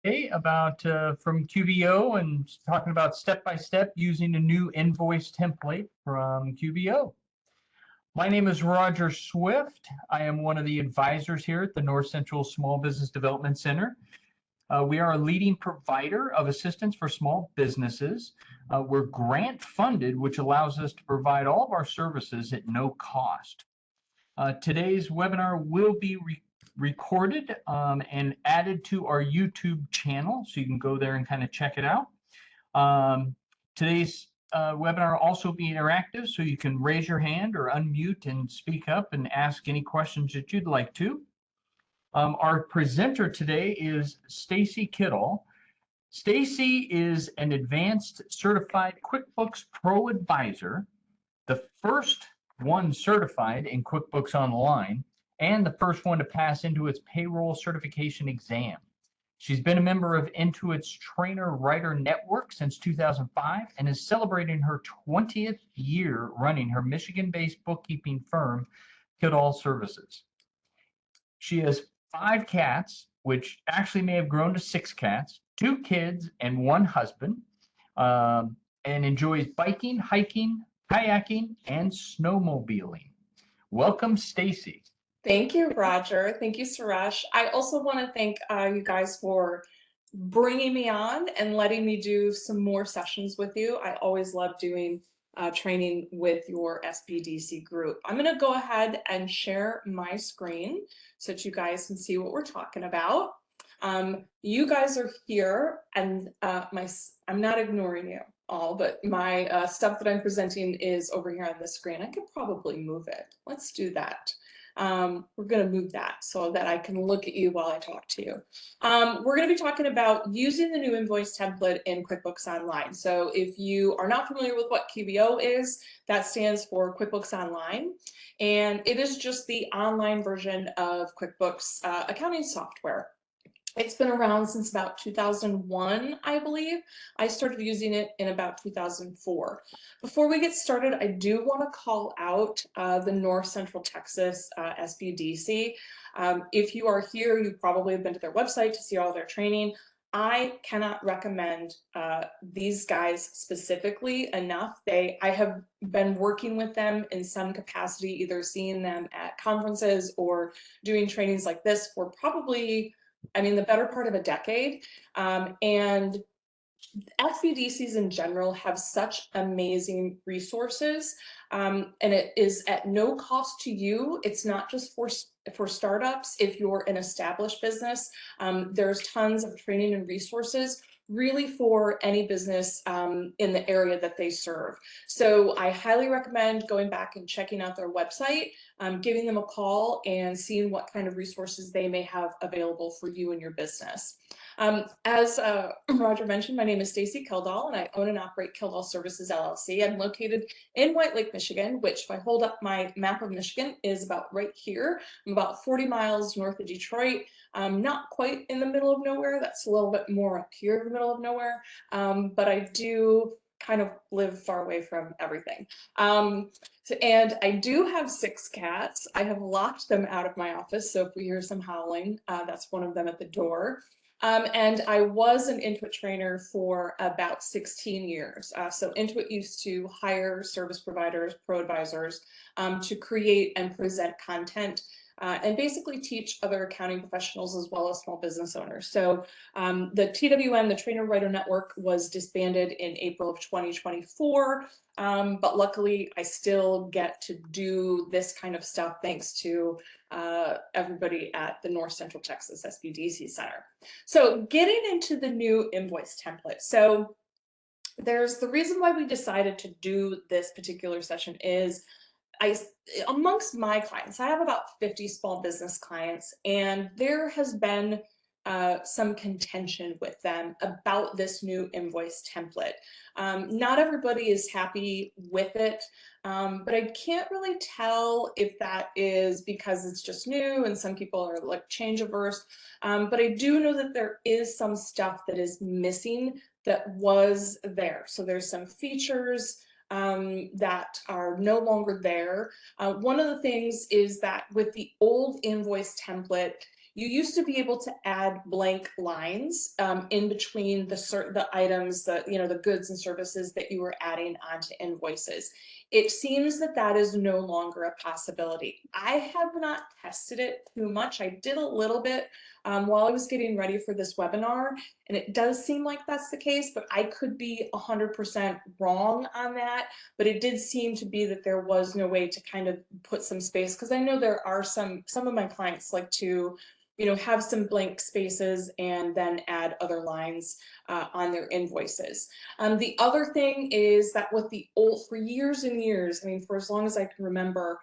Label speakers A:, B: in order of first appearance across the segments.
A: today about from QBO and talking about step-by-step using a new invoice template from QBO. My name is Roger Swift. I am one of the advisors here at the North Central Small Business Development Center. We are a leading provider of assistance for small businesses. We're grant funded, which allows us to provide all of our services at no cost. Today's webinar will be recorded and added to our YouTube channel, so you can go there and kind of check it out. Today's webinar will also be interactive, so you can raise your hand or unmute and speak up and ask any questions that you'd like to. Our presenter today is Stacy Kildal. Stacy is an Advanced Certified QuickBooks ProAdvisor, the first one certified in QuickBooks Online, and the first one to pass Intuit's Payroll certification exam. She's been a member of Intuit's Trainer Writer Network since 2005 and is celebrating her 20th year running her Michigan-based bookkeeping firm, Kildal Services. She has 5 cats, which actually may have grown to 6 cats, 2 kids, and 1 husband, and enjoys biking, hiking, kayaking, and snowmobiling. Welcome, Stacy.
B: Thank you, Roger. Thank you, Suresh. I also want to thank you guys for bringing me on and letting me do some more sessions with you. I always love doing training with your SBDC group. I'm going to go ahead and share my screen so that you guys can see what we're talking about. You guys are here, and I'm not ignoring you all, but my stuff that I'm presenting is over here on the screen. I could probably move it. Let's do that. We're going to move that so that I can look at you while I talk to you. We're going to be talking about using the new invoice template in QuickBooks Online. So if you are not familiar with what QBO is, that stands for QuickBooks Online. And it is just the online version of QuickBooks accounting software. It's been around since about 2001, I believe. I started using it in about 2004. Before we get started, I do want to call out the North Central Texas SBDC. If you are here, you probably have been to their website to see all their training. I cannot recommend these guys specifically enough. I have been working with them in some capacity, either seeing them at conferences or doing trainings like this for probably, the better part of a decade. And SBDCs in general have such amazing resources, and it is at no cost to you. It's not just for startups. If you're an established business, there's tons of training and resources really for any business in the area that they serve. So I highly recommend going back and checking out their website, giving them a call and seeing what kind of resources they may have available for you and your business. As Roger mentioned, my name is Stacy Kildal, and I own and operate Kildal Services, LLC. I'm located in White Lake, Michigan, which, if I hold up my map of Michigan, is about right here. I'm about 40 miles north of Detroit, not quite in the middle of nowhere. That's a little bit more up here in the middle of nowhere, but I do kind of live far away from everything. And I do have 6 cats. I have locked them out of my office, so if we hear some howling, that's one of them at the door. And I was an Intuit trainer for about 16 years. So Intuit used to hire service providers, ProAdvisors, to create and present content and basically teach other accounting professionals as well as small business owners. So the TWN, the Trainer Writer Network, was disbanded in April of 2024, but luckily I still get to do this kind of stuff thanks to everybody at the North Central Texas SBDC Center. So getting into the new invoice template. So there's the reason why we decided to do this particular session is amongst my clients, I have about 50 small business clients, and there has been some contention with them about this new invoice template. Not everybody is happy with it, but I can't really tell if that is because it's just new and some people are like change averse. But I do know that there is some stuff that is missing that was there. So there's some features that are no longer there. One of the things is that with the old invoice template, you used to be able to add blank lines in between the items, the goods and services that you were adding onto invoices. It seems that that is no longer a possibility. I have not tested it too much. I did a little bit while I was getting ready for this webinar, and it does seem like that's the case, but I could be 100% wrong on that. But it did seem to be that there was no way to kind of put some space, because I know there are some of my clients like to, have some blank spaces and then add other lines on their invoices. The other thing is that for years and years, I mean, for as long as I can remember,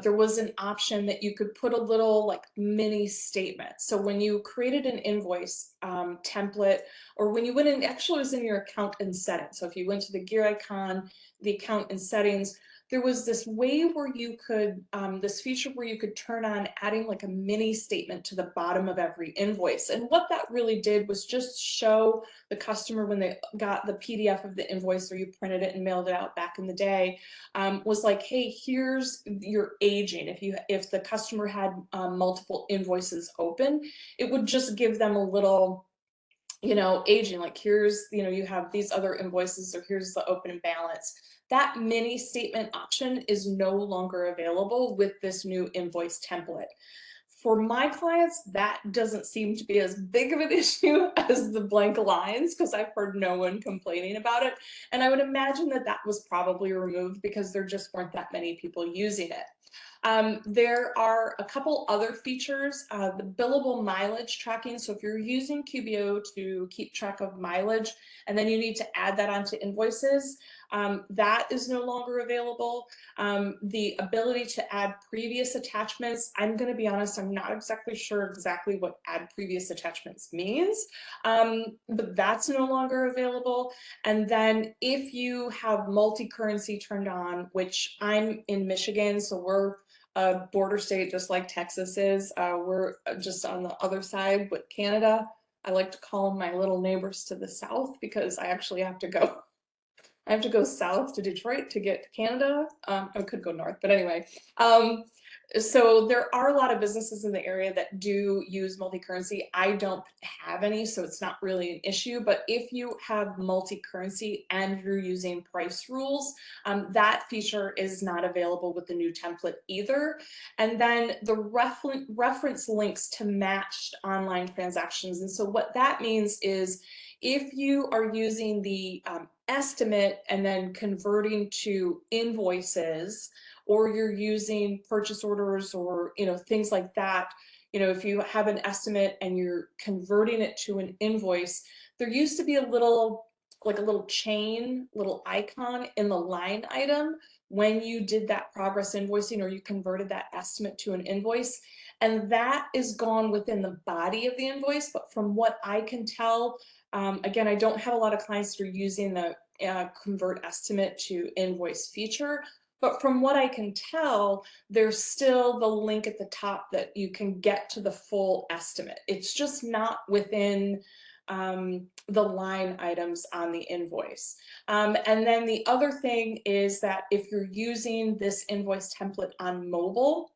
B: there was an option that you could put a little like mini statement. So when you created an invoice template, or when you went in, actually it was in your account and settings. So if you went to the gear icon, the account and settings, there was this way where you could, this feature where you could turn on adding like a mini statement to the bottom of every invoice. And what that really did was just show the customer when they got the PDF of the invoice, or you printed it and mailed it out back in the day, was like, hey, here's your aging. If the customer had multiple invoices open, it would just give them a little, aging, like here's, you have these other invoices, or here's the open balance. That mini statement option is no longer available with this new invoice template. For my clients, that doesn't seem to be as big of an issue as the blank lines, because I've heard no one complaining about it. And I would imagine that that was probably removed because there just weren't that many people using it. There are a couple other features, the billable mileage tracking. So if you're using QBO to keep track of mileage, and then you need to add that onto invoices, that is no longer available. The ability to add previous attachments, I'm going to be honest, I'm not exactly sure what add previous attachments means, but that's no longer available. And then if you have multi-currency turned on, which I'm in Michigan, so we're a border state just like Texas is, we're just on the other side with Canada. I like to call them my little neighbors to the south, because I actually have to go. I have to go south to Detroit to get to Canada. I could go north, but anyway. So there are a lot of businesses in the area that do use multi-currency. I don't have any, so it's not really an issue. But if you have multi-currency and you're using price rules, that feature is not available with the new template either. And then the reference links to matched online transactions. And so what that means is, if you are using the estimate and then converting to invoices, or you're using purchase orders, or things like that, if you have an estimate and you're converting it to an invoice, there used to be a little chain, little icon in the line item when you did that progress invoicing, or you converted that estimate to an invoice, and that is gone within the body of the invoice. But from what I can tell, again, I don't have a lot of clients that are using the convert estimate to invoice feature, but from what I can tell, there's still the link at the top that you can get to the full estimate. It's just not within the line items on the invoice. And then the other thing is that if you're using this invoice template on mobile,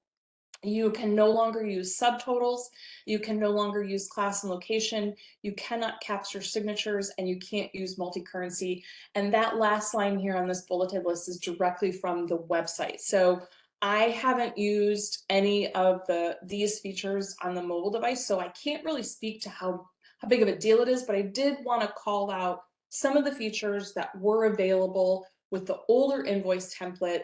B: you can no longer use subtotals, you can no longer use class and location, you cannot capture signatures, and you can't use multi-currency. And that last line here on this bulleted list is directly from the website. So I haven't used any of these features on the mobile device, so I can't really speak to how big of a deal it is, but I did want to call out some of the features that were available with the older invoice template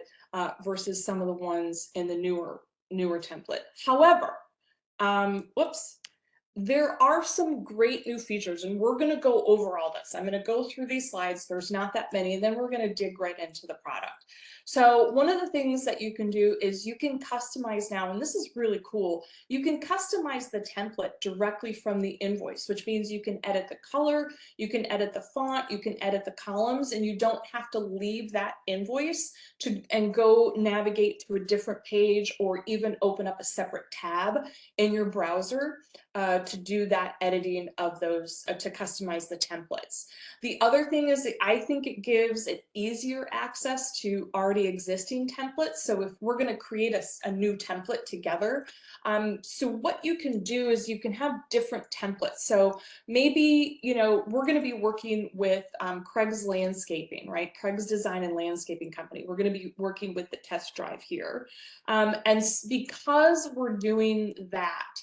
B: versus some of the ones in the newer template. However, there are some great new features, and we're going to go over all this. I'm going to go through these slides. There's not that many, and then we're going to dig right into the product. So one of the things that you can do is you can customize now, and this is really cool. You can customize the template directly from the invoice, which means you can edit the color, you can edit the font, you can edit the columns, and you don't have to leave that invoice and go navigate to a different page, or even open up a separate tab in your browser to do that editing of those, to customize the templates. The other thing is that I think it gives it easier access to already existing templates. So if we're going to create a new template together, so what you can do is you can have different templates. So maybe, you know, we're going to be working with Craig's Landscaping, right? Craig's Design and Landscaping Company. We're going to be working with the test drive here. And because we're doing that,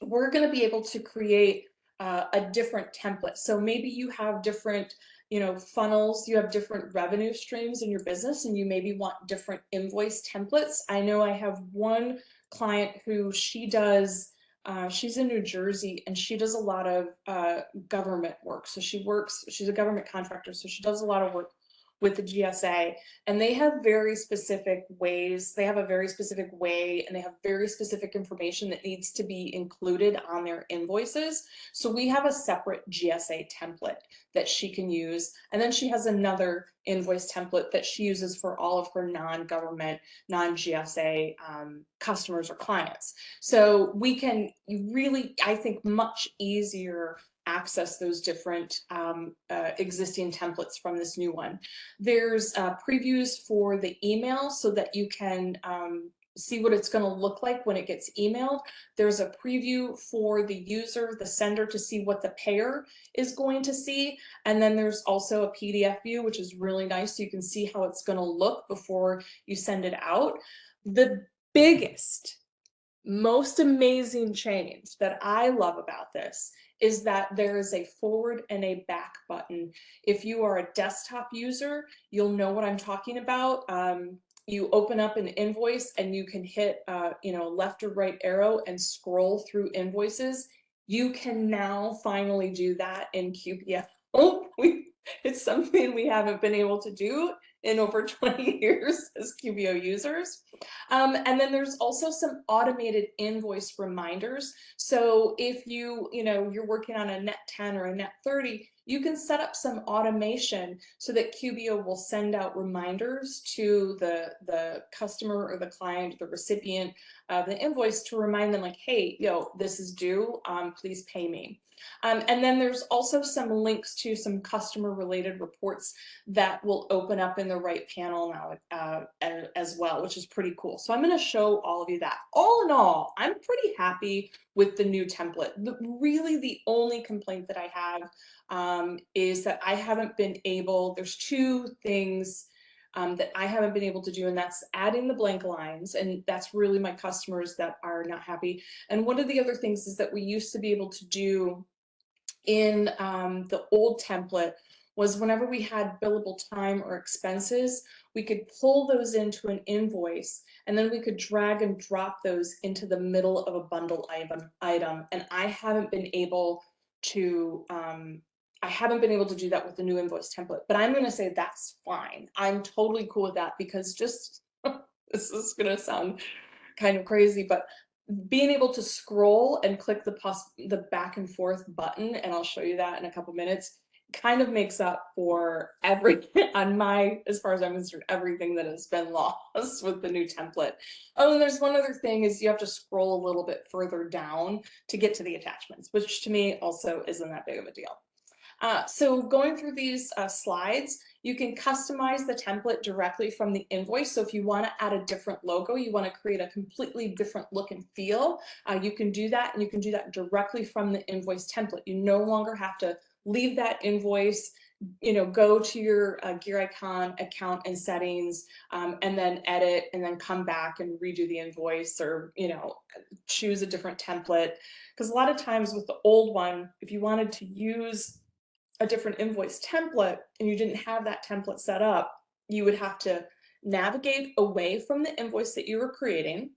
B: we're going to be able to create a different template. So maybe you have different, you know, funnels, you have different revenue streams in your business, and you maybe want different invoice templates. I know I have one client who she does, she's in New Jersey, and she does a lot of government work. So she's a government contractor, so she does a lot of work with the GSA, and they have very specific ways, they have a very specific way, and they have very specific information that needs to be included on their invoices. So we have a separate GSA template that she can use, and then she has another invoice template that she uses for all of her non-government, non-GSA customers or clients. So we can really, I think, much easier access those different existing templates from this new one. There's previews for the email so that you can see what it's going to look like when it gets emailed. There's a preview for the user, the sender, to see what the payer is going to see. And then there's also a PDF view, which is really nice. So you can see how it's going to look before you send it out. The biggest, most amazing change that I love about this is that there is a forward and a back button. If you are a desktop user, you'll know what I'm talking about. You open up an invoice and you can hit you know, left or right arrow and scroll through invoices. You can now finally do that in QBO. It's something we haven't been able to do in over 20 years as QBO users. And then there's also some automated invoice reminders. So if you're working on a net 10 or a net 30, you can set up some automation so that QBO will send out reminders to the customer or the client, the recipient of the invoice, to remind them, like, hey, this is due, please pay me. And then there's also some links to some customer related reports that will open up in the right panel now as well, which is pretty cool. So I'm going to show all of you that. All in all, I'm pretty happy with the new template. Really the only complaint that I have is that I haven't been able, there's two things that I haven't been able to do, and that's adding the blank lines, and that's really my customers that are not happy. And one of the other things is that we used to be able to do in the old template was whenever we had billable time or expenses, we could pull those into an invoice, and then we could drag and drop those into the middle of a bundle item. And I haven't been able to do that with the new invoice template, but I'm going to say that's fine. I'm totally cool with that, because just this is going to sound kind of crazy, but being able to scroll and click the back and forth button, and I'll show you that in a couple minutes, kind of makes up for everything as far as I'm concerned, everything that has been lost with the new template. Oh, and there's one other thing, is you have to scroll a little bit further down to get to the attachments, which to me also isn't that big of a deal. So going through these slides, you can customize the template directly from the invoice. So if you want to add a different logo, you want to create a completely different look and feel, you can do that, and you can do that directly from the invoice template. You no longer have to leave that invoice, go to your gear icon, account and settings, and then edit, and then come back and redo the invoice, or choose a different template. Because a lot of times with the old one, if you wanted to use a different invoice template and you didn't have that template set up, you would have to navigate away from the invoice that you were creating,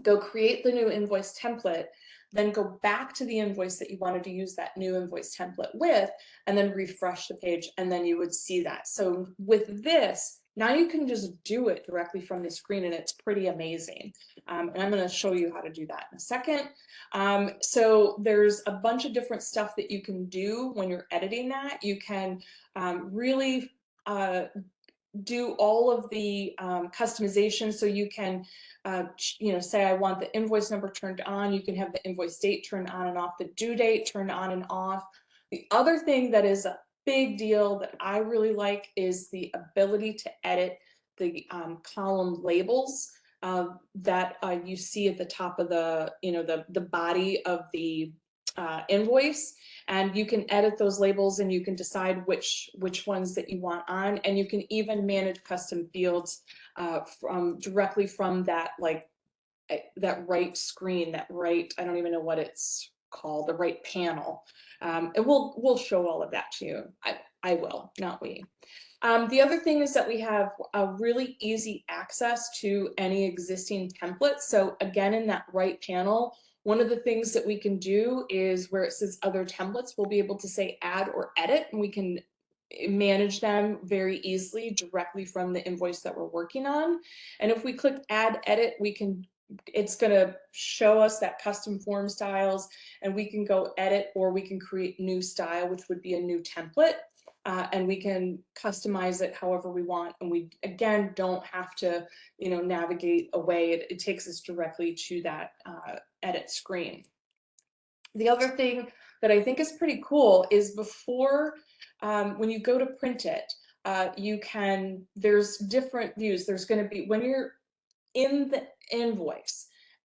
B: go create the new invoice template, then go back to the invoice that you wanted to use that new invoice template with, and then refresh the page, and then you would see that. So with this, now you can just do it directly from the screen, and it's pretty amazing. And I'm going to show you how to do that in a second. So there's a bunch of different stuff that you can do when you're editing that. You can really do all of the customization. So you can, say I want the invoice number turned on. You can have the invoice date turned on and off, the due date turned on and off. The other thing that is a big deal that I really like is the ability to edit the column labels that you see at the top of the, the body of the invoice. And you can edit those labels and you can decide which ones that you want on, and you can even manage custom fields directly from that, like that right screen, that right, I don't even know what it's called, the right panel. And we'll show all of that to you. I will, not we. The other thing is that we have a really easy access to any existing templates. So again, in that right panel, one of the things that we can do is where it says other templates, we'll be able to say add or edit, and we can manage them very easily directly from the invoice that we're working on. And if we click add edit, it's going to show us that custom form styles, and we can go edit, or we can create new style, which would be a new template. And we can customize it however we want. And we, again, don't have to, navigate away. It takes us directly to that edit screen. The other thing that I think is pretty cool is before, when you go to print it, there's different views. There's going to be, when you're in the invoice,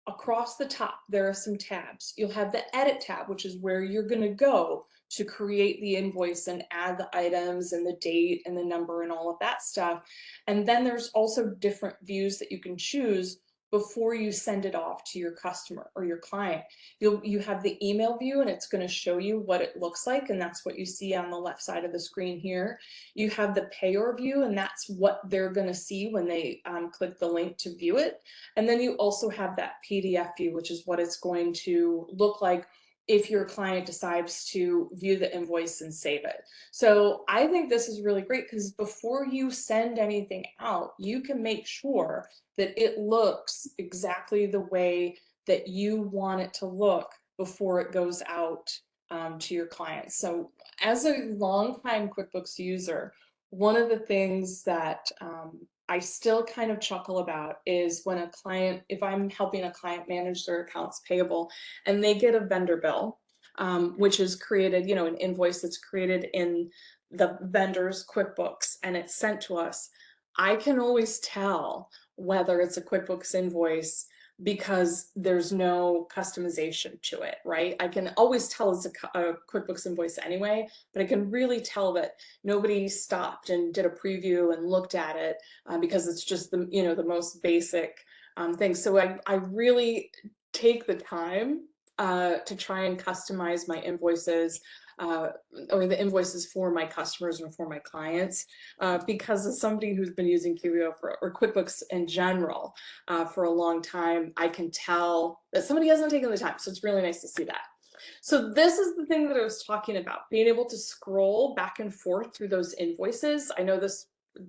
B: across the top, there are some tabs. You'll have the edit tab, which is where you're going to go to create the invoice and add the items and the date and the number and all of that stuff. And then there's also different views that you can choose before you send it off to your customer or your client. You have the email view, and it's going to show you what it looks like, and that's what you see on the left side of the screen here. You have the payor view, and that's what they're going to see when they click the link to view it. And then you also have that PDF view, which is what it's going to look like if your client decides to view the invoice and save it. So I think this is really great, because before you send anything out, you can make sure that it looks exactly the way that you want it to look before it goes out to your clients. So as a longtime QuickBooks user, one of the things that I still kind of chuckle about is when a client, if I'm helping a client manage their accounts payable and they get a vendor bill, which is created, an invoice that's created in the vendor's QuickBooks and it's sent to us, I can always tell whether it's a QuickBooks invoice because there's no customization to it, right? I can always tell it's a QuickBooks invoice anyway, but I can really tell that nobody stopped and did a preview and looked at it because it's just the, the most basic thing. So I really take the time to try and customize my invoices or the invoices for my customers or for my clients, because as somebody who's been using QBO or QuickBooks in general for a long time, I can tell that somebody hasn't taken the time. So it's really nice to see that. So this is the thing that I was talking about, being able to scroll back and forth through those invoices. I know this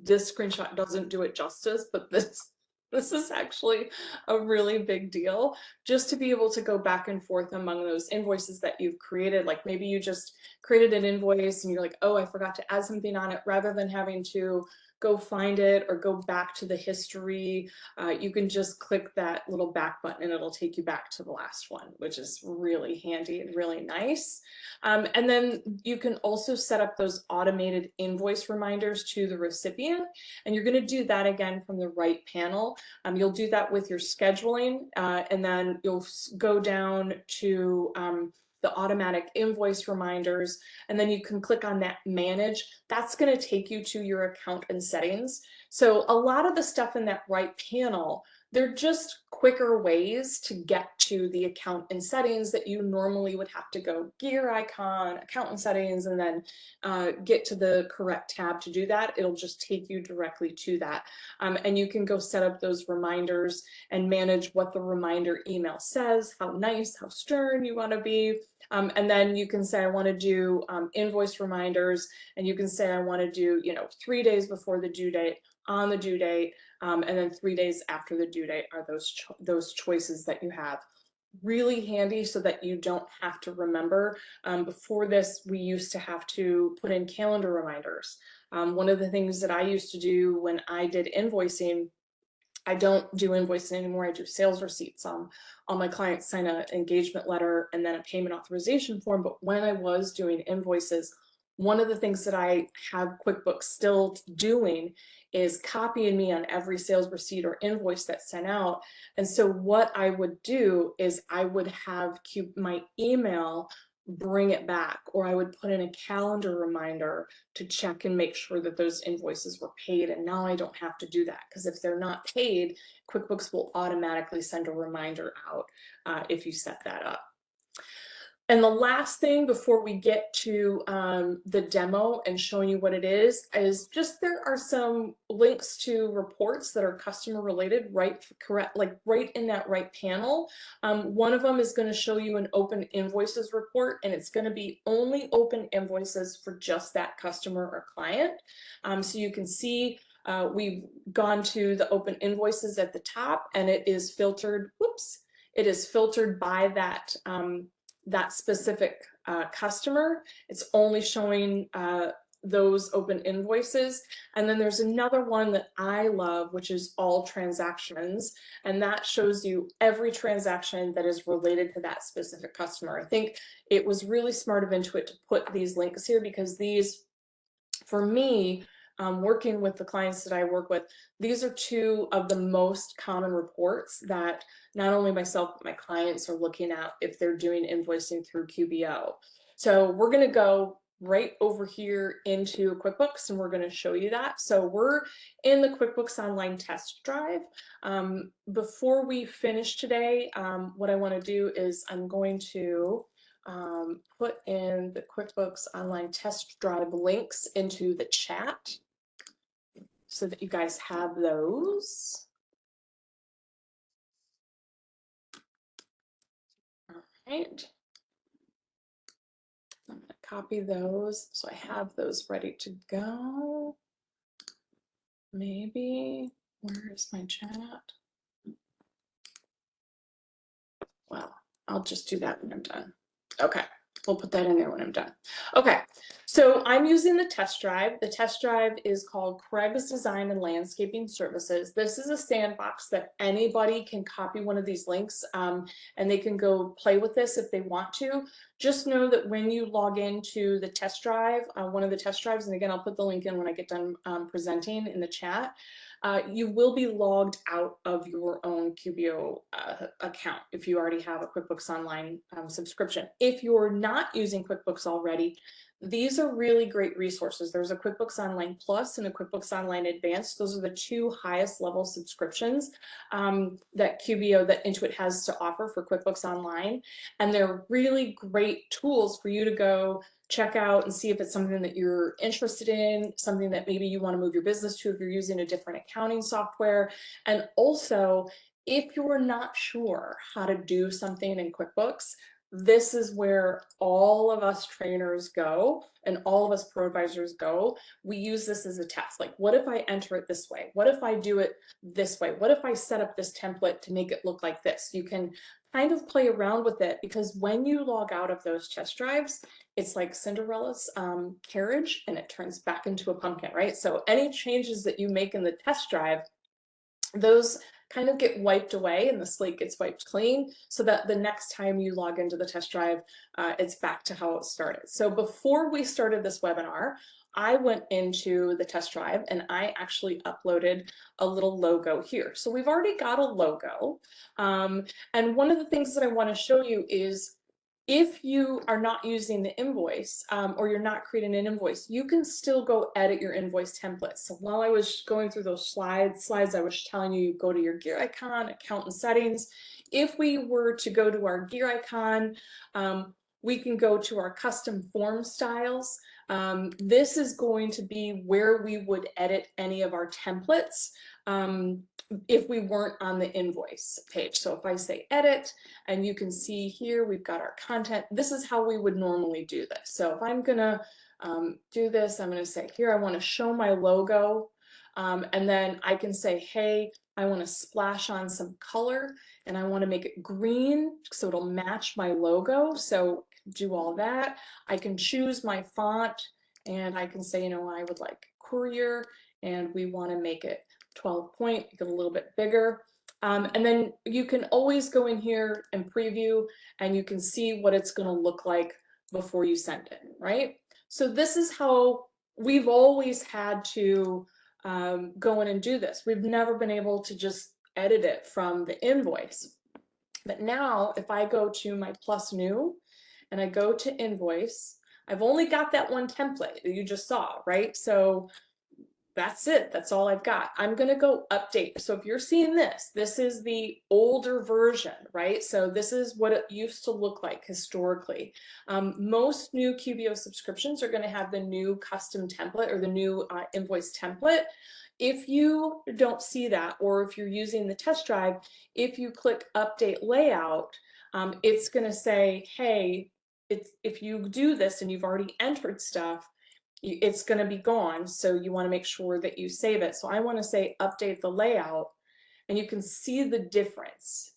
B: screenshot doesn't do it justice, but this is actually a really big deal, just to be able to go back and forth among those invoices that you've created. Like maybe you just created an invoice and you're like, oh, I forgot to add something on it, rather than having to go find it or go back to the history. You can just click that little back button and it'll take you back to the last one, which is really handy and really nice. And then you can also set up those automated invoice reminders to the recipient. And you're going to do that again from the right panel. You'll do that with your scheduling, and then you'll go down to the automatic invoice reminders, and then you can click on that manage. That's going to take you to your account and settings. So a lot of the stuff in that right panel, they're just quicker ways to get to the account and settings that you normally would have to go gear icon, account and settings, and then get to the correct tab to do that. It'll just take you directly to that. And you can go set up those reminders and manage what the reminder email says, how nice, how stern you want to be. And then you can say, I want to do invoice reminders, and you can say, I want to do, 3 days before the due date, on the due date, and then 3 days after the due date are those choices that you have. Really handy so that you don't have to remember. Before this, we used to have to put in calendar reminders One of the things that I used to do when I did invoicing, I don't do invoicing anymore. I do sales receipts. All my clients sign an engagement letter and then a payment authorization form. But when I was doing invoices, one of the things that I have QuickBooks still doing is copying me on every sales receipt or invoice that's sent out. And so what I would do is I would have my email bring it back, or I would put in a calendar reminder to check and make sure that those invoices were paid. And now I don't have to do that, because if they're not paid, QuickBooks will automatically send a reminder out if you set that up. And the last thing before we get to the demo and showing you what it is just there are some links to reports that are customer related, right in that right panel. One of them is going to show you an open invoices report, and it's going to be only open invoices for just that customer or client. So you can see we've gone to the open invoices at the top, and it is filtered. Whoops! It is filtered by that that specific customer. It's only showing those open invoices. And then there's another one that I love, which is all transactions. And that shows you every transaction that is related to that specific customer. I think it was really smart of Intuit to put these links here, because these, for me, working with the clients that I work with, these are two of the most common reports that not only myself, but my clients are looking at if they're doing invoicing through QBO. So we're going to go right over here into QuickBooks, and we're going to show you that. So we're in the QuickBooks Online test drive. Before we finish today, what I want to do is I'm going to put in the QuickBooks Online test drive links into the chat so that you guys have those. All right. I'm going to copy those so I have those ready to go. Maybe, where is my chat? Well, I'll just do that when I'm done. Okay. We'll put that in there when I'm done. Okay, so I'm using the test drive. The test drive is called Craig's Design and Landscaping Services. This is a sandbox that anybody can copy one of these links and they can go play with this if they want to. Just know that when you log into the test drive, one of the test drives, and again, I'll put the link in when I get done presenting in the chat, you will be logged out of your own QBO account if you already have a QuickBooks Online subscription. If you're not using QuickBooks already, these are really great resources. There's a QuickBooks Online Plus and a QuickBooks Online Advanced. Those are the two highest level subscriptions that QBO, that Intuit has to offer for QuickBooks Online. And they're really great tools for you to go check out and see if it's something that you're interested in, something that maybe you want to move your business to if you're using a different accounting software. And also, if you're not sure how to do something in QuickBooks, this is where all of us trainers go and all of us ProAdvisors go. We use this as a test. Like, what if I enter it this way? What if I do it this way? What if I set up this template to make it look like this? You can kind of play around with it, because when you log out of those test drives, it's like Cinderella's carriage, and it turns back into a pumpkin, right? So any changes that you make in the test drive, those kind of get wiped away and the slate gets wiped clean, so that the next time you log into the test drive, it's back to how it started. So before we started this webinar, I went into the test drive and I actually uploaded a little logo here. So we've already got a logo. And one of the things that I want to show you is, if you are not using the invoice or you're not creating an invoice, you can still go edit your invoice templates. So while I was going through those slides, I was telling you, go to your gear icon, account and settings. If we were to go to our gear icon, we can go to our custom form styles. This is going to be where we would edit any of our templates if we weren't on the invoice page. So if I say edit, and you can see here, we've got our content. This is how we would normally do this. So if I'm gonna do this, I'm gonna say here, I wanna show my logo. And then I can say, hey, I wanna splash on some color and I wanna make it green so it'll match my logo. So do all that. I can choose my font and I can say, you know, I would like courier, and we want to make it 12 point, get a little bit bigger. And then you can always go in here and preview, and you can see what it's going to look like before you send it, right? So this is how we've always had to go in and do this. We've never been able to just edit it from the invoice. But now if I go to my plus new and I go to invoice, I've only got that one template that you just saw, right? So that's it. That's all I've got. I'm going to go update. So if you're seeing this, this is the older version, right? So this is what it used to look like historically. Most new QBO subscriptions are going to have the new custom template or the new invoice template. If you don't see that, or if you're using the test drive, if you click update layout, it's going to say, hey, if you do this and you've already entered stuff, it's going to be gone. So you want to make sure that you save it. So I want to say update the layout, and you can see the difference,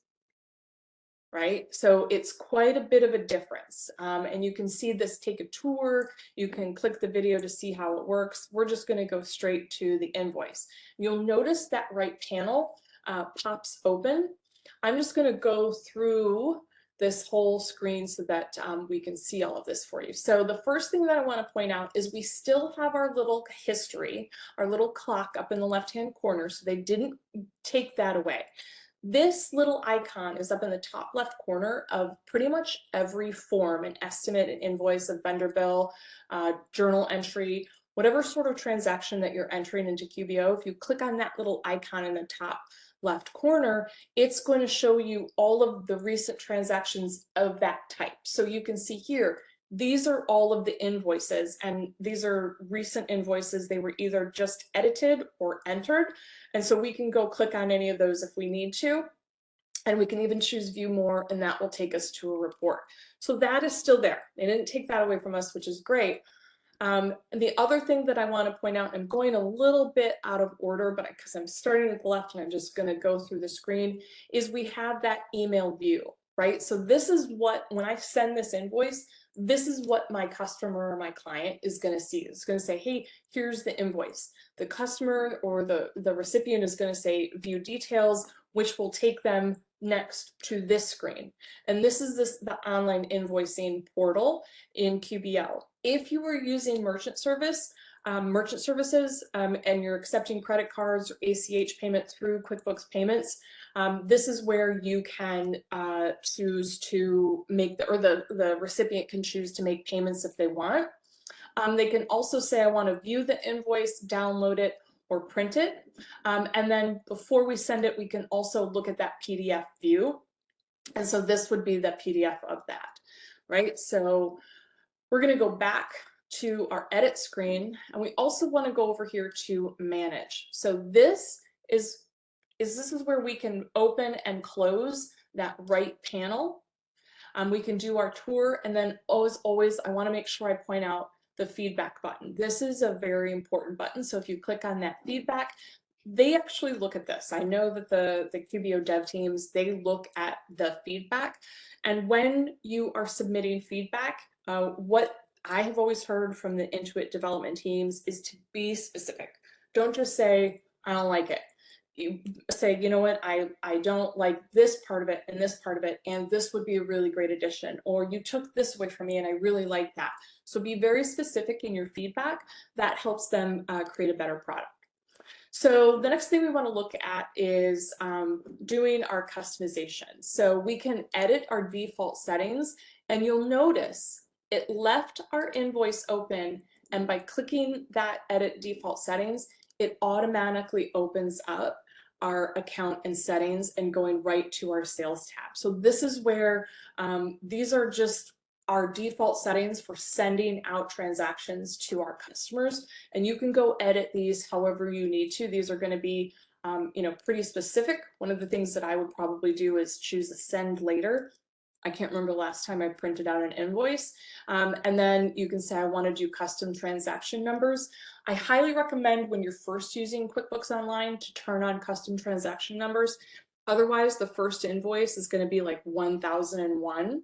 B: right? So it's quite a bit of a difference. And you can see this, take a tour. You can click the video to see how it works. We're just going to go straight to the invoice. You'll notice that right panel pops open. I'm just going to go through this whole screen so that we can see all of this for you. So the first thing that I want to point out is we still have our little history, our little clock up in the left-hand corner, so they didn't take that away. This little icon is up in the top left corner of pretty much every form, an estimate, an invoice, a vendor bill, journal entry, whatever sort of transaction that you're entering into QBO. If you click on that little icon in the top left corner, it's going to show you all of the recent transactions of that type. So you can see here, these are all of the invoices, and these are recent invoices. They were either just edited or entered. And so we can go click on any of those if we need to. And we can even choose view more, and that will take us to a report. So that is still there. They didn't take that away from us, which is great. And the other thing that I want to point out, I'm going a little bit out of order, but because I'm starting at the left and I'm just going to go through the screen, is we have that email view, right? So this is what, when I send this invoice, this is what my customer or my client is going to see. It's going to say, hey, here's the invoice. The customer or the recipient is going to say view details, which will take them next to this screen. And this is the online invoicing portal in QBO. If you were using merchant services, and you're accepting credit cards or ACH payment through QuickBooks Payments, this is where you can choose to make, the recipient can choose to make payments if they want. They can also say, I want to view the invoice, download it, or print it. And then before we send it, we can also look at that PDF view. And so this would be the PDF of that, right? So we're going to go back to our edit screen, and we also want to go over here to manage. So this is where we can open and close that right panel. We can do our tour, and then always, I want to make sure I point out the feedback button. This is a very important button. So if you click on that feedback, they actually look at this. I know that the QBO dev teams, they look at the feedback. And when you are submitting feedback, what I have always heard from the Intuit development teams is to be specific. Don't just say, I don't like it. You say, you know what, I don't like this part of it and this part of it, and this would be a really great addition, or you took this away from me and I really like that. So be very specific in your feedback. That helps them create a better product. So the next thing we want to look at is doing our customization. So we can edit our default settings, and you'll notice it left our invoice open, and by clicking that edit default settings, it automatically opens up our account and settings and going right to our sales tab. So this is where these are just our default settings for sending out transactions to our customers, and you can go edit these however you need to. These are going to be pretty specific. One of the things that I would probably do is choose a send later. I can't remember the last time I printed out an invoice. And then you can say, I want to do custom transaction numbers. I highly recommend when you're first using QuickBooks Online to turn on custom transaction numbers. Otherwise, the first invoice is going to be like 1001.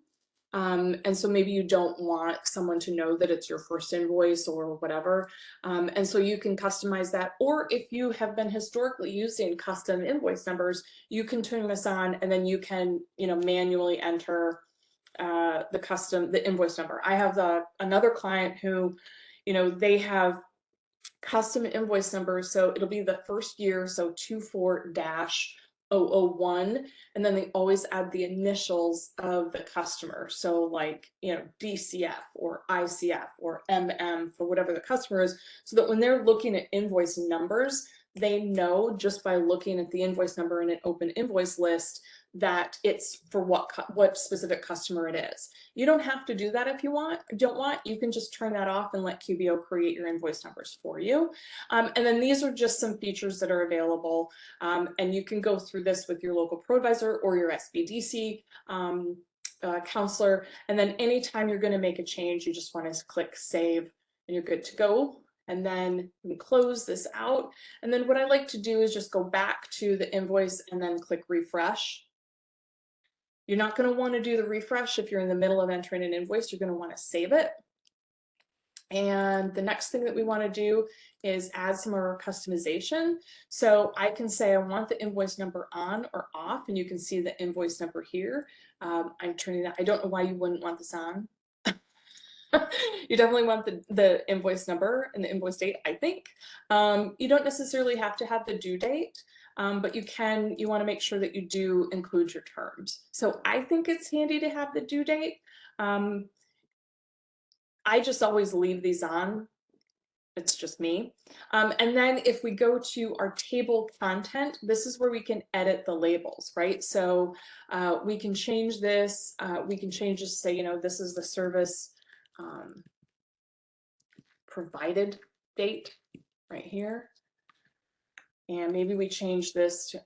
B: And so maybe you don't want someone to know that it's your first invoice or whatever. And so you can customize that. Or if you have been historically using custom invoice numbers, you can turn this on and then you can, manually enter the invoice number. I have another client who, they have custom invoice numbers. So it'll be the first year, so 24-001, and then they always add the initials of the customer. So like, DCF or ICF or MM for whatever the customer is, so that when they're looking at invoice numbers, they know just by looking at the invoice number in an open invoice list that it's for what specific customer it is. You don't have to do that if you don't want. You can just turn that off and let QBO create your invoice numbers for you. And then these are just some features that are available. And you can go through this with your local ProAdvisor or your SBDC counselor. And then anytime you're going to make a change, you just want to click save and you're good to go. And then we close this out. And then what I like to do is just go back to the invoice and then click refresh. You're not going to want to do the refresh if you're in the middle of entering an invoice. You're going to want to save it. And the next thing that we want to do is add some more customization. So I can say I want the invoice number on or off, and you can see the invoice number here. I'm turning that. I don't know why you wouldn't want this on. You definitely want the invoice number and the invoice date, I think. You don't necessarily have to have the due date. But you want to make sure that you do include your terms. So I think it's handy to have the due date. I just always leave these on. It's just me. And then if we go to our table content, this is where we can edit the labels, right? So we can change this. We can change this to say, this is the service provided date right here. And maybe we change this to,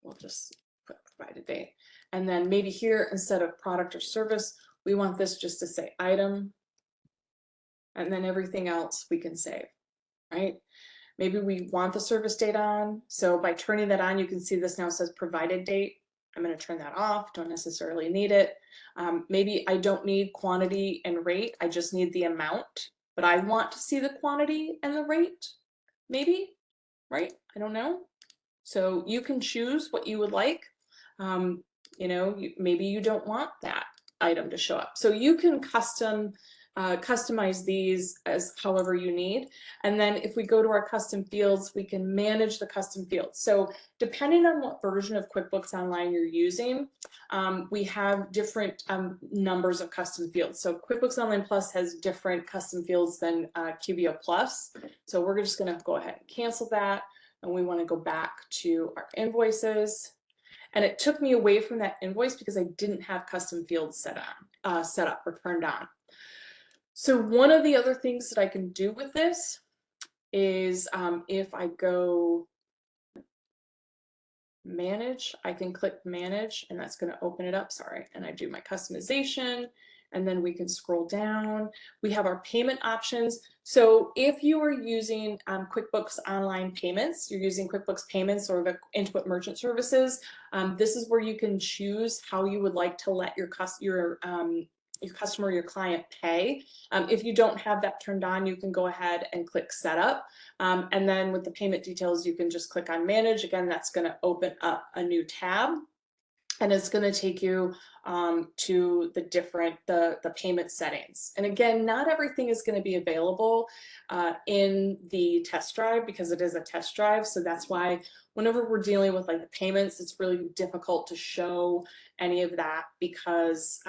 B: we'll just put provided date. And then maybe here, instead of product or service, we want this just to say item. And then everything else we can save, right? Maybe we want the service date on. So by turning that on, you can see this now says provided date. I'm going to turn that off. Don't necessarily need it. Maybe I don't need quantity and rate. I just need the amount, but I want to see the quantity and the rate. Maybe, right? I don't know. So you can choose what you would like. Maybe you don't want that item to show up. So you can customize these as however you need. And then if we go to our custom fields, we can manage the custom fields. So depending on what version of QuickBooks Online you're using, we have different numbers of custom fields. So QuickBooks Online Plus has different custom fields than QBO Plus. So we're just going to go ahead and cancel that. And we want to go back to our invoices. And it took me away from that invoice because I didn't have custom fields set up or turned on. So one of the other things that I can do with this is if I go manage, I can click manage and that's going to open it up. Sorry. And I do my customization and then we can scroll down. We have our payment options. So if you are using QuickBooks Online Payments, you're using QuickBooks Payments or the Intuit Merchant Services, this is where you can choose how you would like to let your customer, your client pay. If you don't have that turned on, you can go ahead and click setup. And then with the payment details, you can just click on manage. Again, that's going to open up a new tab. And it's going to take you to the payment settings. And again, not everything is going to be available in the test drive because it is a test drive. So that's why whenever we're dealing with like the payments, it's really difficult to show any of that because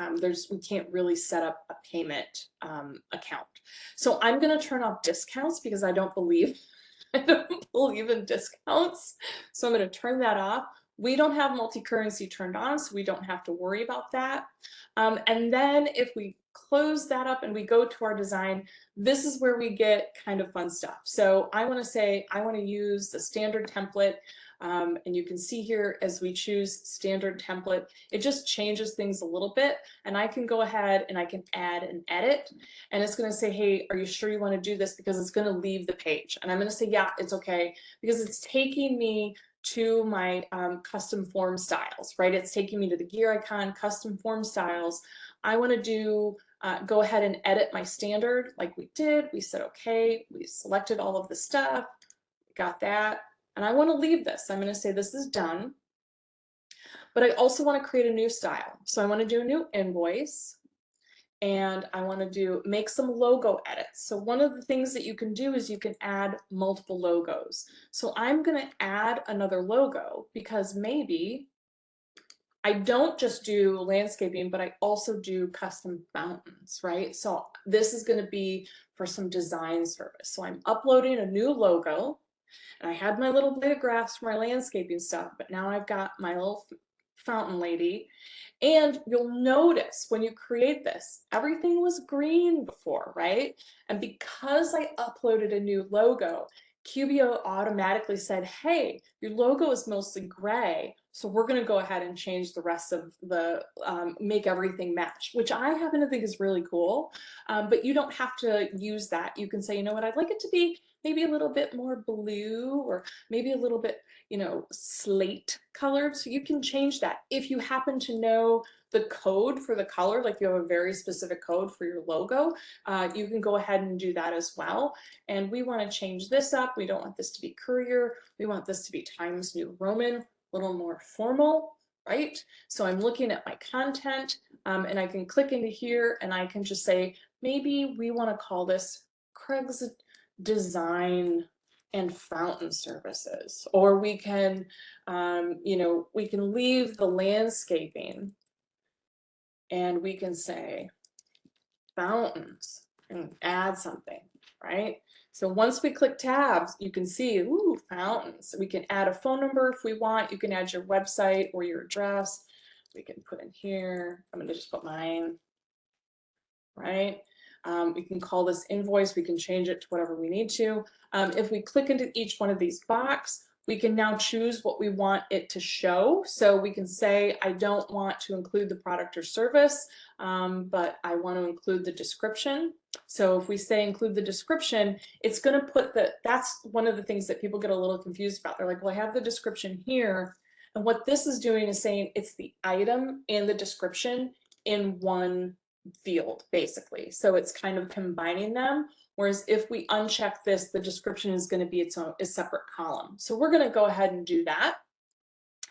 B: we can't really set up a payment account. So I'm going to turn off discounts because I don't believe in discounts. So I'm going to turn that off. We don't have multi-currency turned on, so we don't have to worry about that. And then if we close that up and we go to our design, this is where we get kind of fun stuff. So I want to say, I want to use the standard template. And you can see here as we choose standard template, it just changes things a little bit. And I can go ahead and I can add and edit. And it's going to say, hey, are you sure you want to do this? Because it's going to leave the page. And I'm going to say, yeah, it's okay. Because it's taking me to my custom form styles, right? It's taking me to the gear icon, custom form styles. I want to do, go ahead and edit my standard like we did. We said, okay, we selected all of the stuff, got that. And I want to leave this. I'm going to say this is done. But I also want to create a new style. So I want to do a new invoice. And I want to make some logo edits. So one of the things that you can do is you can add multiple logos. So I'm going to add another logo because maybe I don't just do landscaping, but I also do custom fountains, right? So this is going to be for some design service. So I'm uploading a new logo, and I had my little blade of grass for my landscaping stuff, but now I've got my little fountain lady. And you'll notice when you create this, everything was green before, right? And because I uploaded a new logo, QBO automatically said, hey, your logo is mostly gray, so we're going to go ahead and change the rest of the, make everything match, which I happen to think is really cool. But you don't have to use that. You can say, you know what, I'd like it to be maybe a little bit more blue, or maybe a little bit, you know, slate colored. So you can change that. If you happen to know the code for the color, like you have a very specific code for your logo, you can go ahead and do that as well. And we want to change this up. We don't want this to be Courier. We want this to be Times New Roman, a little more formal, right? So I'm looking at my content, and I can click into here and I can just say, maybe we want to call this Craig's Design and Fountain Services, or we can, you know, we can leave the landscaping and we can say fountains and add something, right? So once we click tabs, you can see, ooh, fountains. We can add a phone number if we want. You can add your website or your address. We can put in here, I'm going to just put mine, right? We can call this invoice. We can change it to whatever we need to. If we click into each one of these boxes, we can now choose what we want it to show. So we can say, I don't want to include the product or service, but I want to include the description. So if we say include the description, it's going to put that's one of the things that people get a little confused about. They're like, well, I have the description here. And what this is doing is saying it's the item and the description in one field, basically. So it's kind of combining them. Whereas if we uncheck this, the description is going to be its own, a separate column. So we're going to go ahead and do that.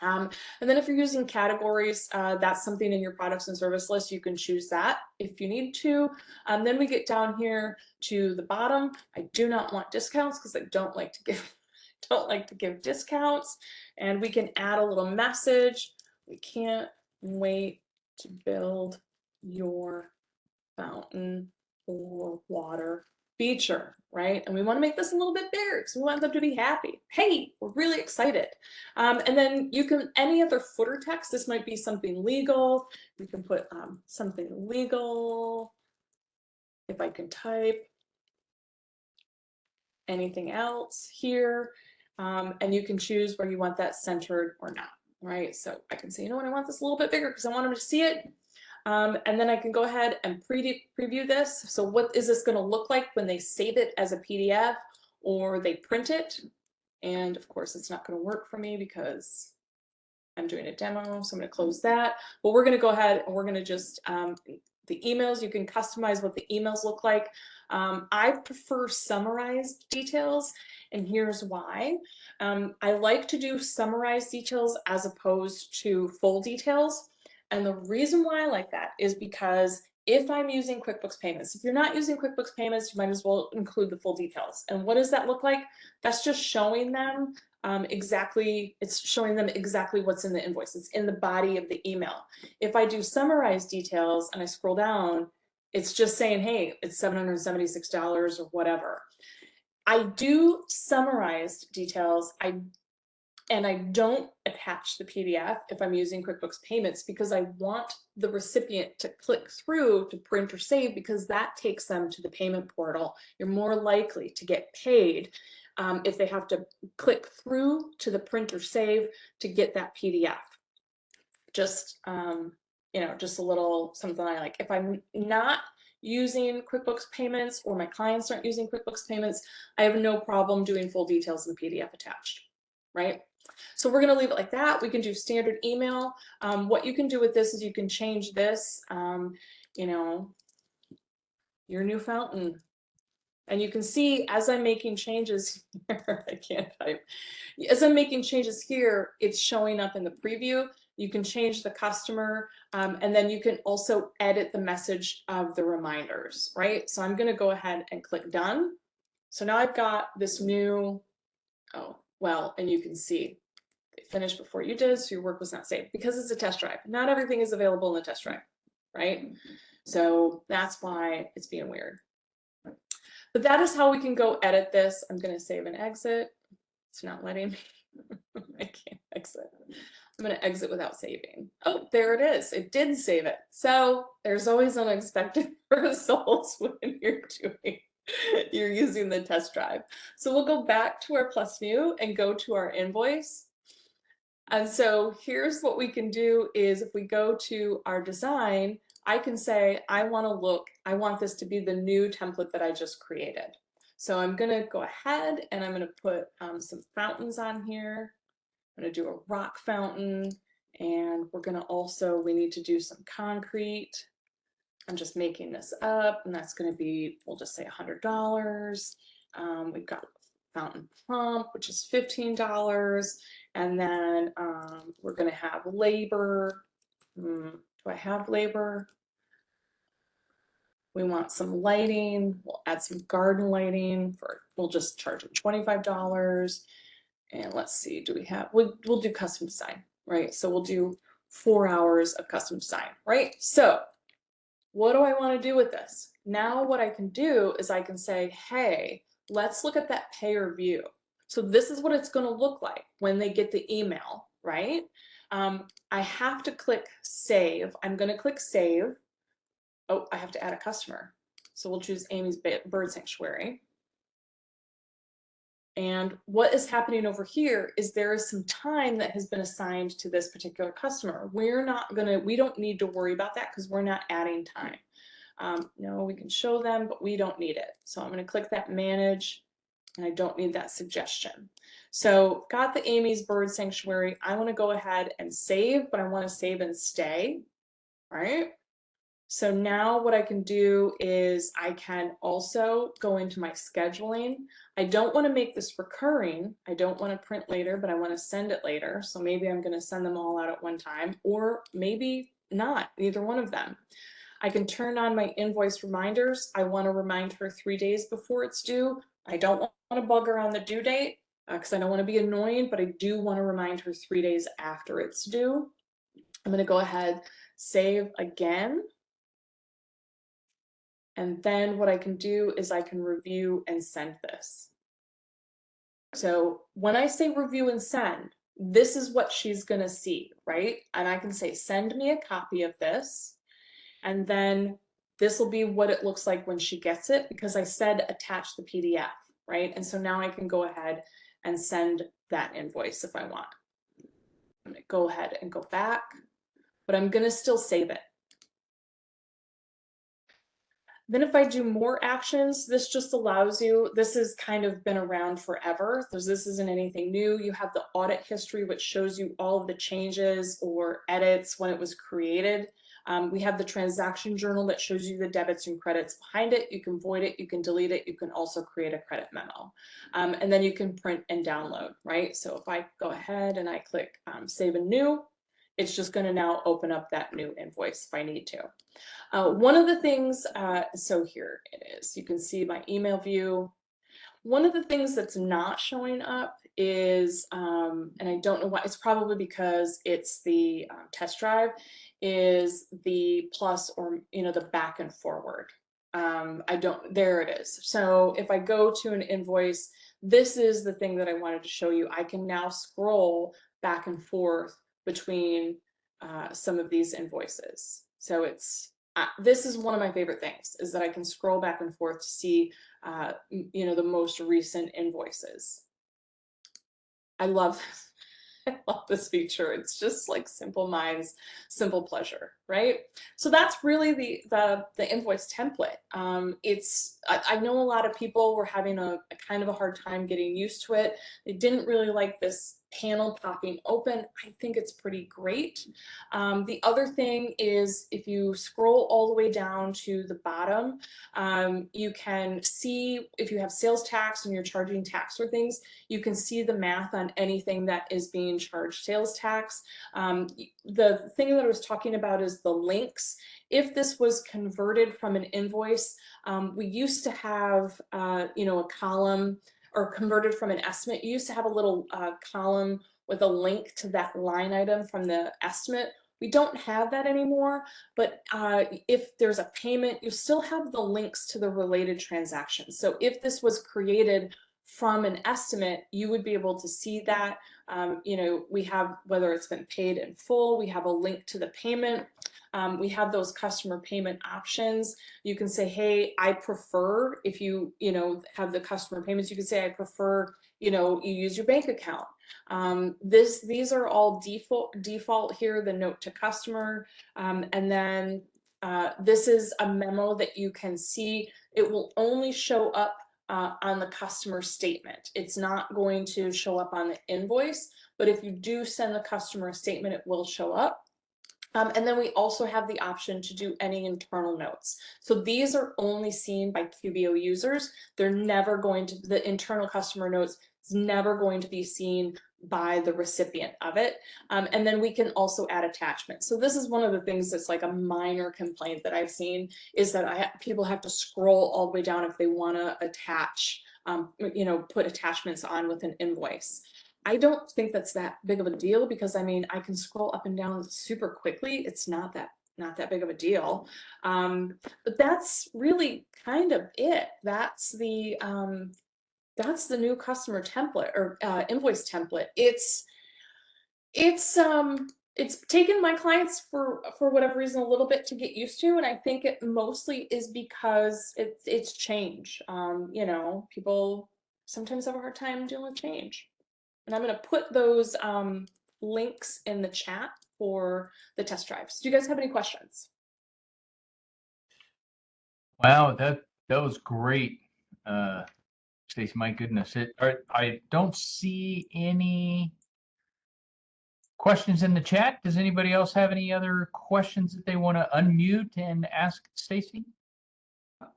B: And then if you're using categories, that's something in your products and service list. You can choose that if you need to. Then we get down here to the bottom. I do not want discounts because I don't like to give discounts. And we can add a little message. We can't wait to build your fountain or water feature, right? And we want to make this a little bit bigger because we want them to be happy. Hey, we're really excited. And then you can, any other footer text, this might be something legal. We can put something legal. If I can type anything else here, and you can choose where you want that centered or not, right? So I can say, you know what, I want this a little bit bigger because I want them to see it. And then I can go ahead and preview this. So what is this going to look like when they save it as a PDF or they print it? And of course, it's not going to work for me because I'm doing a demo. So I'm going to close that. But we're going to go ahead and we're going to just, the emails, you can customize what the emails look like. I prefer summarized details, and here's why. I like to do summarized details as opposed to full details. And the reason why I like that is because if I'm using QuickBooks Payments, if you're not using QuickBooks Payments, you might as well include the full details. And what does that look like? That's just showing them exactly, it's showing them exactly what's in the invoice. It's in the body of the email. If I do summarized details and I scroll down, it's just saying, hey, it's $776 or whatever. I do summarized details. And I don't attach the PDF if I'm using QuickBooks Payments because I want the recipient to click through to print or save because that takes them to the payment portal. You're more likely to get paid if they have to click through to the print or save to get that PDF. Just, you know, just a little something I like. If I'm not using QuickBooks Payments or my clients aren't using QuickBooks Payments, I have no problem doing full details in the PDF attached. right? So we're gonna leave it like that. We can do standard email. What you can do with this is you can change this, you know, your new fountain. And you can see as I'm making changes here, I can't type. As I'm making changes here, it's showing up in the preview. You can change the customer, and then you can also edit the message of the reminders, right? So I'm gonna go ahead and click done. So now I've got this new, oh, well, and you can see it finished before you did, so your work was not saved because it's a test drive. Not everything is available in the test drive, right? So that's why it's being weird. But that is how we can go edit this. I'm going to save and exit. It's not letting me. I can't exit. I'm going to exit without saving. Oh, there it is. It did save it. So there's always unexpected results when you're using the test drive. So we'll go back to our plus new and go to our invoice. And so here's what we can do is if we go to our design, I can say, I want this to be the new template that I just created. So I'm gonna go ahead and I'm gonna put some fountains on here. I'm gonna do a rock fountain, and we're gonna also, we need to do some concrete. I'm just making this up, and that's gonna be, we'll just say $100. We've got fountain pump, which is $15. And then we're gonna have labor. Do I have labor? We want some lighting. We'll add some garden lighting for, we'll just charge it $25. And let's see, do we have, we'll do custom design, right? So we'll do 4 hours of custom design, right? So what do I want to do with this? Now what I can do is I can say, hey, let's look at that payer view. So this is what it's going to look like when they get the email, right? I have to click save. I'm going to click save. Oh, I have to add a customer. So we'll choose Amy's Bird Sanctuary. And what is happening over here is there is some time that has been assigned to this particular customer. We don't need to worry about that because we're not adding time. No, we can show them, but we don't need it. So I'm going to click that manage, and I don't need that suggestion. So got the Amy's Bird Sanctuary. I want to go ahead and save, but I want to save and stay, right? So now what I can do is I can also go into my scheduling. I don't want to make this recurring. I don't want to print later, but I want to send it later. So maybe I'm going to send them all out at one time, or maybe not, either one of them. I can turn on my invoice reminders. I want to remind her 3 days before it's due. I don't want to bug her on the due date because I don't want to be annoying, but I do want to remind her 3 days after it's due. I'm going to go ahead, save again. And then what I can do is I can review and send this. So when I say review and send, this is what she's going to see, right? And I can say, send me a copy of this. And then this will be what it looks like when she gets it, because I said attach the PDF, right? And so now I can go ahead and send that invoice if I want. I'm going to go ahead and go back, but I'm going to still save it. Then if I do more actions, this just allows you, this has kind of been around forever. This isn't anything new. You have the audit history, which shows you all of the changes or edits when it was created. We have the transaction journal that shows you the debits and credits behind it. You can void it, you can delete it, you can also create a credit memo. And then you can print and download, right? So if I go ahead and I click save and new, it's just going to now open up that new invoice if I need to. One of the things, so here it is, you can see my email view. One of the things that's not showing up is, and I don't know why, it's probably because it's the test drive, is the plus or, the back and forward. There it is. So if I go to an invoice, this is the thing that I wanted to show you. I can now scroll back and forth between some of these invoices. So it's, this is one of my favorite things, is that I can scroll back and forth to see, the most recent invoices. I love this. I love this feature. It's just like simple minds, simple pleasure, right? So that's really the invoice template. I know a lot of people were having a kind of a hard time getting used to it. They didn't really like this panel popping open, I think it's pretty great. The other thing is if you scroll all the way down to the bottom, you can see if you have sales tax and you're charging tax for things, you can see the math on anything that is being charged sales tax. The thing that I was talking about is the links. If this was converted from an invoice, we used to have, you know, a column, or converted from an estimate, you used to have a little column with a link to that line item from the estimate. We don't have that anymore, but if there's a payment, you still have the links to the related transactions. So if this was created from an estimate, you would be able to see that. You know, we have, whether it's been paid in full, we have a link to the payment. We have those customer payment options. You can say, hey, I prefer, if you know, have the customer payments, you can say, I prefer, you know, you use your bank account. These are all default here, the note to customer. And then this is a memo that you can see. It will only show up on the customer statement. It's not going to show up on the invoice, but if you do send the customer a statement, it will show up. And then we also have the option to do any internal notes. So these are only seen by QBO users. They're never going to, the internal customer notes is never going to be seen by the recipient of it. And then we can also add attachments. So this is one of the things that's like a minor complaint that I've seen, is that people have to scroll all the way down if they want to attach, you know, put attachments on with an invoice. I don't think that's that big of a deal, because I mean, I can scroll up and down super quickly. It's not that big of a deal. But that's really kind of it. That's the new customer template, or invoice template. It's taken my clients for whatever reason a little bit to get used to, and I think it mostly is because it's change. You know, people sometimes have a hard time dealing with change. And I'm going to put those links in the chat for the test drives. Do you guys have any questions?
A: Wow, that was great, Stacey. My goodness, I don't see any questions in the chat. Does anybody else have any other questions that they want to unmute and ask Stacey?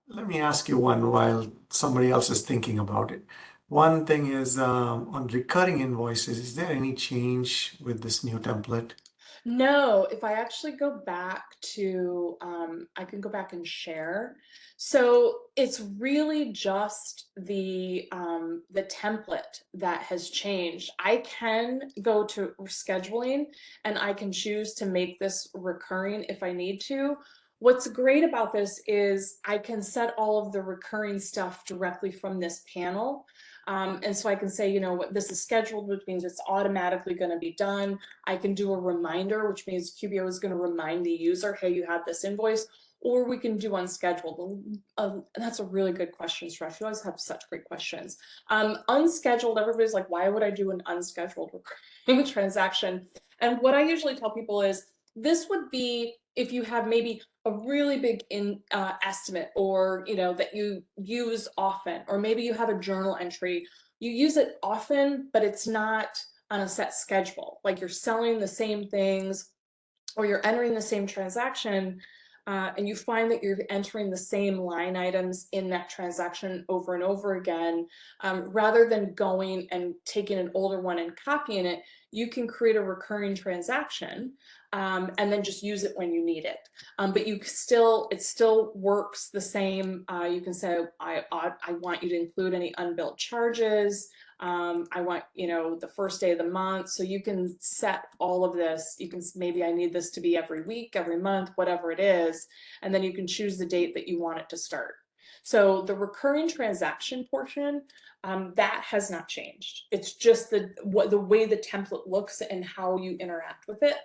C: Let me ask you one while somebody else is thinking about it. One thing is on recurring invoices, is there any change with this new template?
B: No, if I actually go back to, I can go back and share. So it's really just the template that has changed. I can go to scheduling and I can choose to make this recurring if I need to. What's great about this is I can set all of the recurring stuff directly from this panel. And so I can say, you know what, this is scheduled, which means it's automatically going to be done. I can do a reminder, which means QBO is going to remind the user, hey, you have this invoice. Or we can do unscheduled. That's a really good question, Suresh. You always have such great questions. Unscheduled, everybody's like, why would I do an unscheduled recurring transaction? And what I usually tell people is, this would be if you have maybe a really big estimate, or you know, that you use often, or maybe you have a journal entry, you use it often, but it's not on a set schedule, like you're selling the same things or you're entering the same transaction, and you find that you're entering the same line items in that transaction over and over again, rather than going and taking an older one and copying it, you can create a recurring transaction and then just use it when you need it. But it still works the same. You can say, I want you to include any unbilled charges. I want, you know, the first day of the month. So you can set all of this. You can, maybe I need this to be every week, every month, whatever it is. And then you can choose the date that you want it to start. So the recurring transaction portion, that has not changed. It's just the way the template looks and how you interact with it.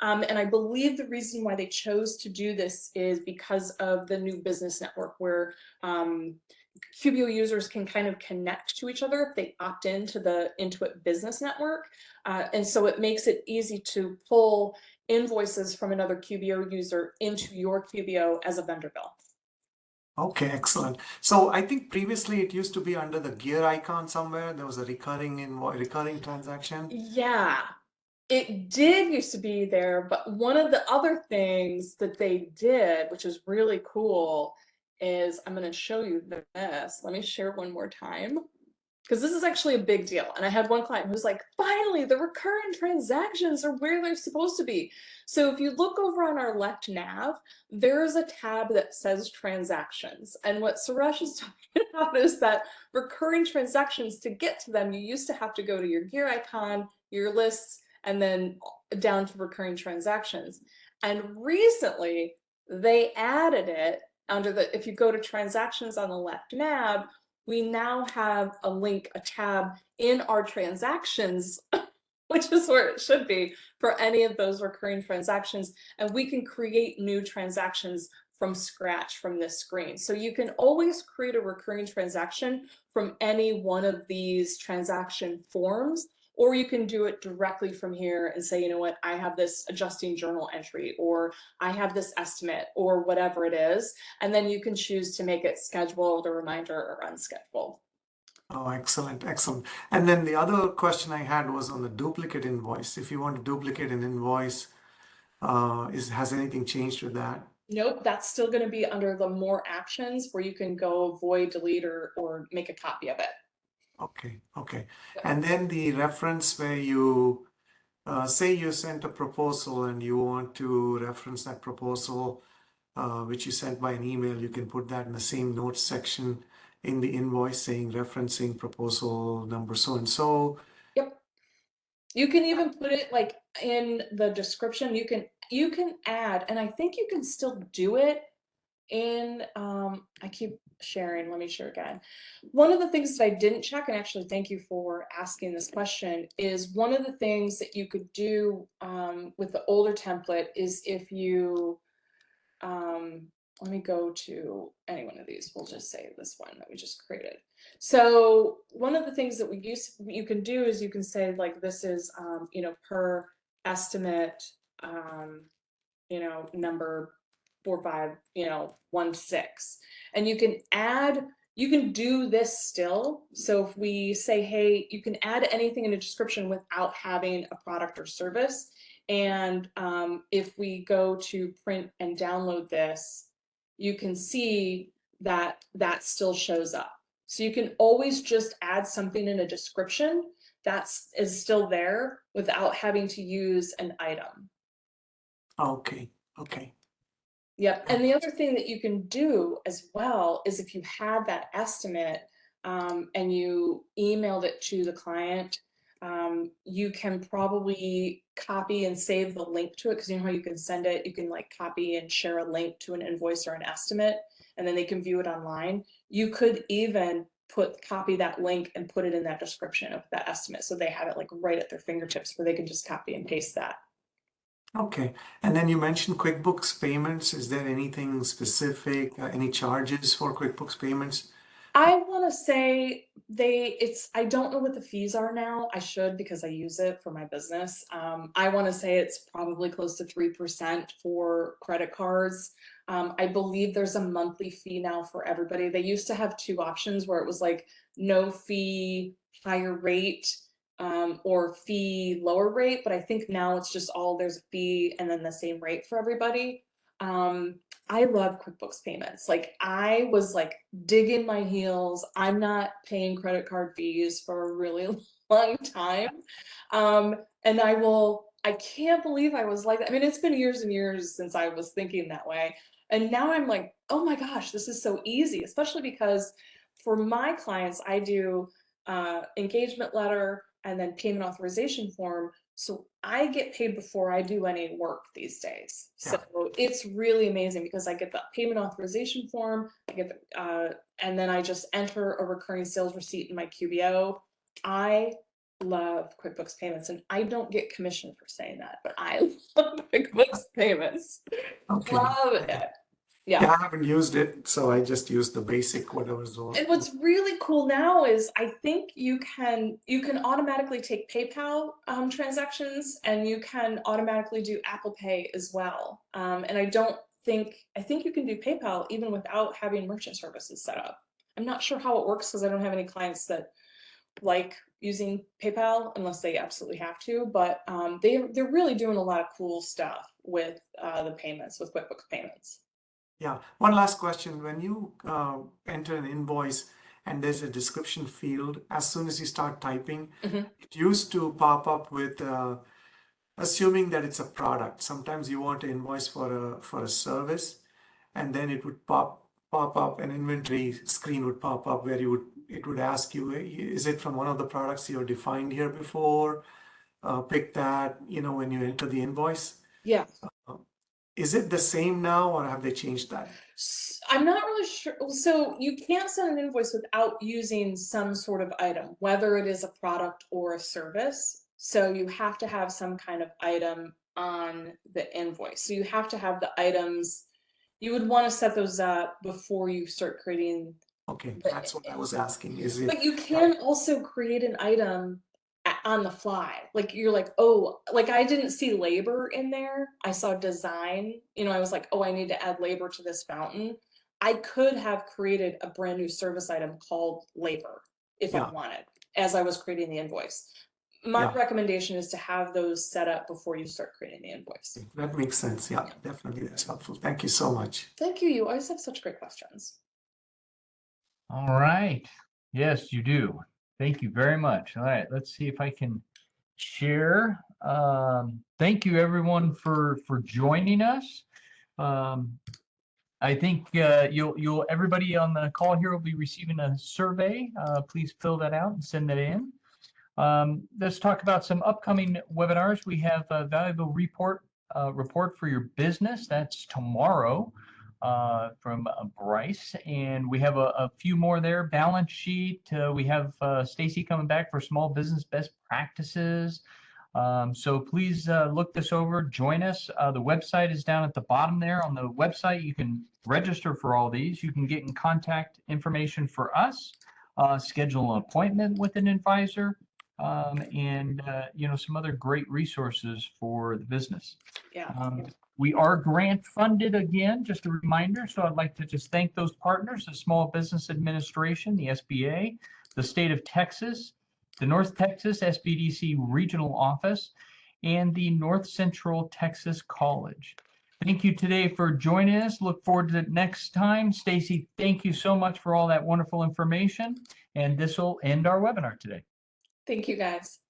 B: And I believe the reason why they chose to do this is because of the new business network, where QBO users can kind of connect to each other if they opt into the Intuit business network. And so it makes it easy to pull invoices from another QBO user into your QBO as a vendor bill.
C: Okay, excellent. So I think previously it used to be under the gear icon somewhere. There was a recurring transaction.
B: Yeah, it did used to be there, but one of the other things that they did, which is really cool, is I'm going to show you this. Let me share one more time. Because this is actually a big deal. And I had one client who was like, finally, the recurring transactions are where they're supposed to be. So if you look over on our left nav, there's a tab that says transactions. And what Suresh is talking about is that recurring transactions, to get to them, you used to have to go to your gear icon, your lists, and then down to recurring transactions. And recently, they added it under the, if you go to transactions on the left nav, we now have a link, a tab in our transactions, which is where it should be for any of those recurring transactions. And we can create new transactions from scratch from this screen. So you can always create a recurring transaction from any one of these transaction forms, or you can do it directly from here and say, you know what, I have this adjusting journal entry, or I have this estimate, or whatever it is. And then you can choose to make it scheduled, a reminder, or unscheduled.
C: Oh, excellent, excellent. And then the other question I had was on the duplicate invoice. If you want to duplicate an invoice, has anything changed with that?
B: Nope, that's still going to be under the more actions where you can go void, delete, or make a copy of it.
C: Okay, okay. And then the reference where you say you sent a proposal and you want to reference that proposal, which you sent by an email, you can put that in the same notes section in the invoice saying referencing proposal number so and so.
B: Yep. You can even put it like in the description. You can add, and I think you can still do it in I keep sharing, let me share again. One of the things that I didn't check, and actually thank you for asking this question, is one of the things that you could do with the older template is if you let me go to any one of these. We'll just say this one that we just created. So one of the things that you can do is you can say like, this is, you know, per estimate, you know, number 4516, and you can add, you can do this still. So if we say, hey, you can add anything in a description without having a product or service. And if we go to print and download this, you can see that that still shows up. So you can always just add something in a description that is still there without having to use an item.
C: Okay, okay.
B: Yep. And the other thing that you can do as well is if you have that estimate and you emailed it to the client, you can probably copy and save the link to it, because you know how you can send it, you can like copy and share a link to an invoice or an estimate, and then they can view it online. You could even copy that link and put it in that description of that estimate, so they have it like right at their fingertips where they can just copy and paste that.
C: Okay. And then you mentioned QuickBooks payments. Is there anything specific, any charges for QuickBooks payments?
B: I want to say I don't know what the fees are now. I should, because I use it for my business. I want to say it's probably close to 3% for credit cards. I believe there's a monthly fee now for everybody. They used to have two options where it was like no fee, higher rate, or fee, lower rate. But I think now it's just all, there's a fee and then the same rate for everybody. I love QuickBooks payments. Like, I was like digging my heels. I'm not paying credit card fees for a really long time. And I can't believe I was like that. I mean, it's been years and years since I was thinking that way. And now I'm like, oh my gosh, this is so easy, especially because for my clients, I do engagement letter and then payment authorization form. So I get paid before I do any work these days. So it's really amazing because I get the payment authorization form, I get the, and then I just enter a recurring sales receipt in my QBO. I love QuickBooks payments, and I don't get commission for saying that, but I love QuickBooks payments.
C: Okay.
B: Love it. Yeah.
C: Yeah, I haven't used it, so I just used the basic whatever's those.
B: And what's really cool now is I think you can automatically take PayPal transactions, and you can automatically do Apple Pay as well. And I don't think you can do PayPal even without having merchant services set up. I'm not sure how it works because I don't have any clients that like using PayPal unless they absolutely have to, but they're really doing a lot of cool stuff with the payments, with QuickBooks payments.
C: Yeah. One last question. When you enter an invoice and there's a description field, as soon as you start typing, it used to pop up with assuming that it's a product. Sometimes you want to invoice for a service, and then it would pop up, an inventory screen would pop up where it would ask you, is it from one of the products you're defined here before? Pick that, when you enter the invoice.
B: Yeah.
C: Is it the same now, or have they changed that?
B: I'm not really sure. So you can't send an invoice without using some sort of item, whether it is a product or a service. So you have to have some kind of item on the invoice. So you have to have the items. You would want to set those up before you start creating.
C: Okay, that's what I was asking. Is it?
B: But you can also create an item on the fly. Like you're like, oh, like I didn't see labor in there. I saw design. I was like, oh, I need to add labor to this fountain. I could have created a brand new service item called labor if I wanted, as I was creating the invoice. My recommendation is to have those set up before you start creating the invoice.
C: That makes sense. Yeah, definitely. That's helpful. Thank you so much.
B: Thank you. You always have such great questions.
A: All right. Yes, you do. Thank you very much. All right, let's see if I can share. Thank you everyone for joining us. I think you'll everybody on the call here will be receiving a survey. Please fill that out and send that in. Let's talk about some upcoming webinars. We have a valuable report for your business. That's tomorrow from Bryce, and we have a few more there. Balance sheet. We have Stacy coming back for small business best practices. So please look this over. Join us. The website is down at the bottom there. On the website, you can register for all these. You can get in contact information for us, schedule an appointment with an advisor, and some other great resources for the business. We are grant funded again, just a reminder. So I'd like to just thank those partners, the Small Business Administration, the SBA, the state of Texas, the North Texas SBDC Regional Office, and the North Central Texas College. Thank you today for joining us. Look forward to it next time. Stacy, thank you so much for all that wonderful information. And this will end our webinar today.
B: Thank you, guys.